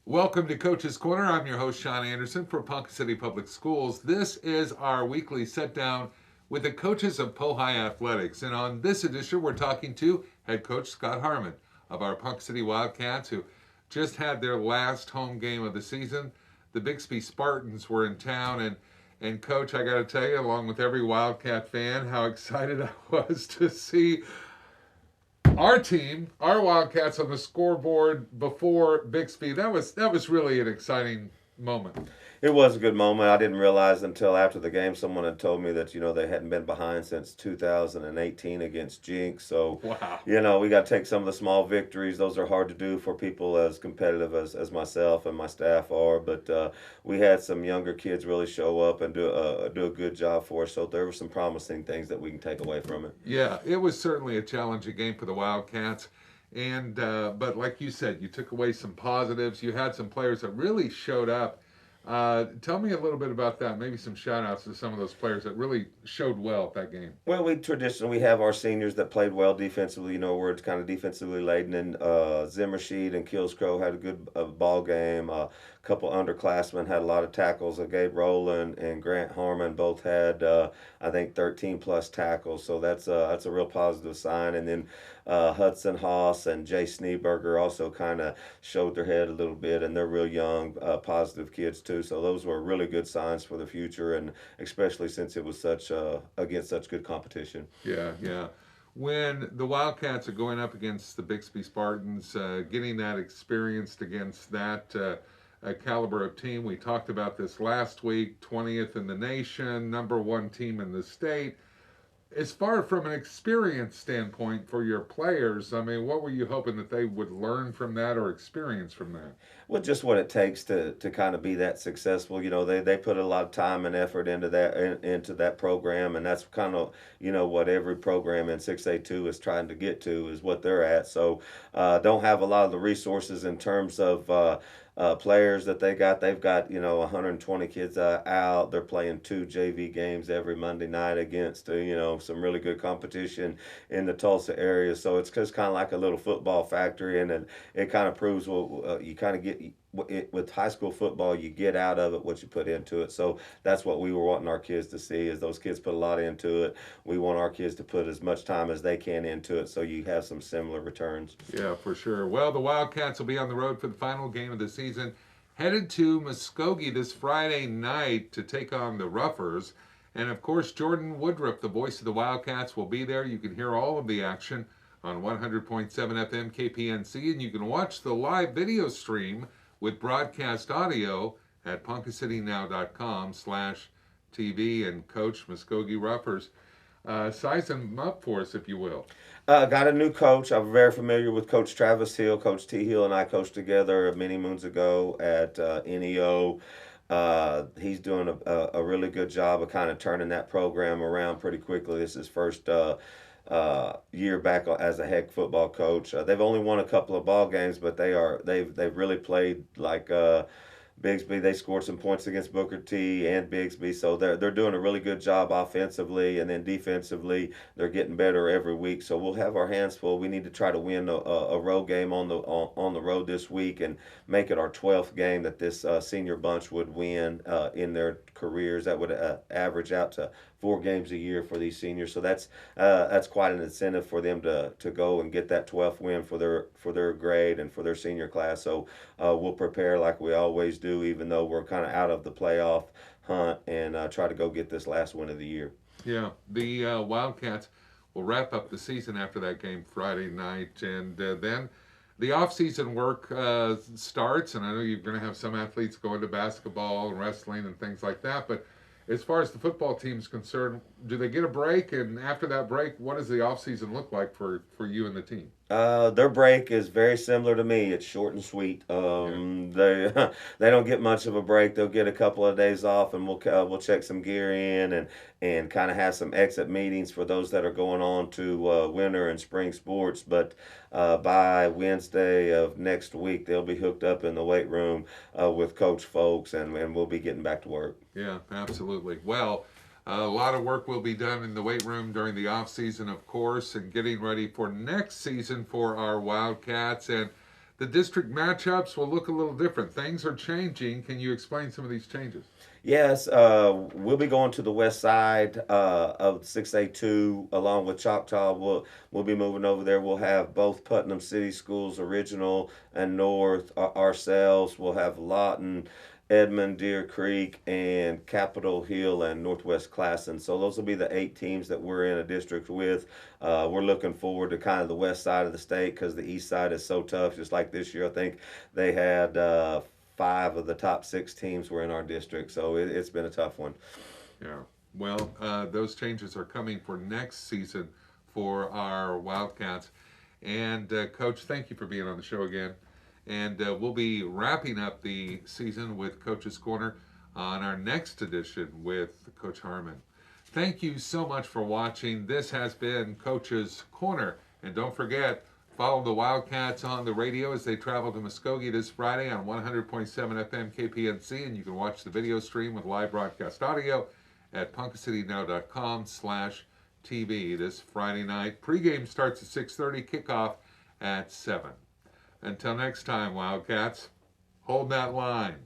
Welcome to Coach's Corner. I'm your host, Sean Anderson from Ponca City Public Schools. This is our weekly sit down with the coaches of Pohai Athletics. And on this edition, we're talking to head coach Scott Harmon of our Ponca City Wildcats, who just had their last home game of the season. The Bixby Spartans were in town, and coach, I got to tell you, along with every Wildcat fan, how excited I was to see our team, our Wildcats, on the scoreboard before Bixby. That was really an exciting moment. It was a good moment. I didn't realize until after the game someone had told me that they hadn't been behind since 2018 against Jinx. So Wow. we got to take some of the small victories. Those are hard to do for people as competitive as myself and my staff are. But we had some younger kids really show up and do a good job for us. So there were some promising things that we can take away from it. Yeah, it was certainly a challenging game for the Wildcats. And but like you said, you took away some positives. You had some players that really showed up. Tell me a little bit about that. Maybe some shout outs to some of those players that really showed well at that game. Well, we traditionally have our seniors that played well defensively. We're kind of defensively laden, and Zimmershed and Kills Crow had a good ball game. A couple underclassmen had a lot of tackles. Gabe Rowland and Grant Harmon both had, I think, 13 plus tackles. So that's a real positive sign. And then Hudson Haas and Jay Schneeberger also kind of showed their head a little bit, and they're real young, positive kids too. So those were really good signs for the future, and especially since it was such against such good competition. Yeah, yeah. When the Wildcats are going up against the Bixby Spartans, getting that experienced against that caliber of team, we talked about this last week, 20th in the nation, number one team in the state. As far from an experience standpoint for your players, I mean, what were you hoping that they would learn from that or experience from that? Well, just what it takes to kind of be that successful. They put a lot of time and effort into that program, and that's kind of what every program in 6A2 is trying to get to is what they're at. So don't have a lot of the resources in terms of players that they got. They've got 120 kids out. They're playing 2 JV games every Monday night against some really good competition in the Tulsa area. So it's just kind of like a little football factory, and it kind of proves what you kind of get. With high school football, you get out of it what you put into it. So that's what we were wanting our kids to see, is those kids put a lot into it. We want our kids to put as much time as they can into it, so you have some similar returns. Yeah, for sure. Well, the Wildcats will be on the road for the final game of the season, headed to Muskogee this Friday night to take on the Roughers. And of course, Jordan Woodruff, the voice of the Wildcats, will be there. You can hear all of the action on 100.7 FM KPNC, and you can watch the live video stream with broadcast audio at poncacitynow.com/TV. And Coach Muskogee Roughers, size them up for us, if you will. Got a new coach. I'm very familiar with Coach Travis Hill. Coach T. Hill and I coached together many moons ago at NEO. He's doing a really good job of kind of turning that program around pretty quickly. This is his first year back as a head football coach. They've only won a couple of ball games, but they've really played like Bixby. They scored some points against Booker T and Bixby, so they're doing a really good job offensively, and then defensively they're getting better every week. So we'll have our hands full. We need to try to win a road game on the road this week and make it our 12th game that this senior bunch would win in their careers. That would average out to 4 games a year for these seniors. So that's quite an incentive for them to go and get that 12th win for their grade and for their senior class. So we'll prepare like we always do, even though we're kind of out of the playoff hunt, and try to go get this last win of the year. Yeah, the Wildcats will wrap up the season after that game Friday night, and then the off-season work starts. And I know you're going to have some athletes going to basketball and wrestling and things like that, but as far as the football team's concerned, do they get a break? And after that break, what does the off-season look like for you and the team? Their break is very similar to me. It's short and sweet. They they don't get much of a break. They'll get a couple of days off, and we'll check some gear in and kind of have some exit meetings for those that are going on to winter and spring sports. But by Wednesday of next week, they'll be hooked up in the weight room with Coach Folks, and we'll be getting back to work. Yeah, absolutely. Well, a lot of work will be done in the weight room during the off season, of course, and getting ready for next season for our Wildcats. And the district matchups will look a little different. Things are changing. Can you explain some of these changes? Yes, we'll be going to the west side of 6A2 along with Choctaw. We'll be moving over there. We'll have both Putnam City Schools, Original and North, ourselves. We'll have Lawton, Edmond, Deer Creek, and Capitol Hill and Northwest Classen. So those will be the 8 teams that we're in a district with. We're looking forward to kind of the west side of the state because the east side is so tough. Just like this year, I think they had 5 of the top 6 teams were in our district, so it's been a tough one. Yeah. Well, those changes are coming for next season for our Wildcats. And Coach, thank you for being on the show again. And we'll be wrapping up the season with Coach's Corner on our next edition with Coach Harmon. Thank you so much for watching. This has been Coach's Corner. And don't forget, follow the Wildcats on the radio as they travel to Muskogee this Friday on 100.7 FM KPNC, and you can watch the video stream with live broadcast audio at punkacitynow.com/TV this Friday night. Pregame starts at 6:30, kickoff at 7. Until next time, Wildcats, hold that line.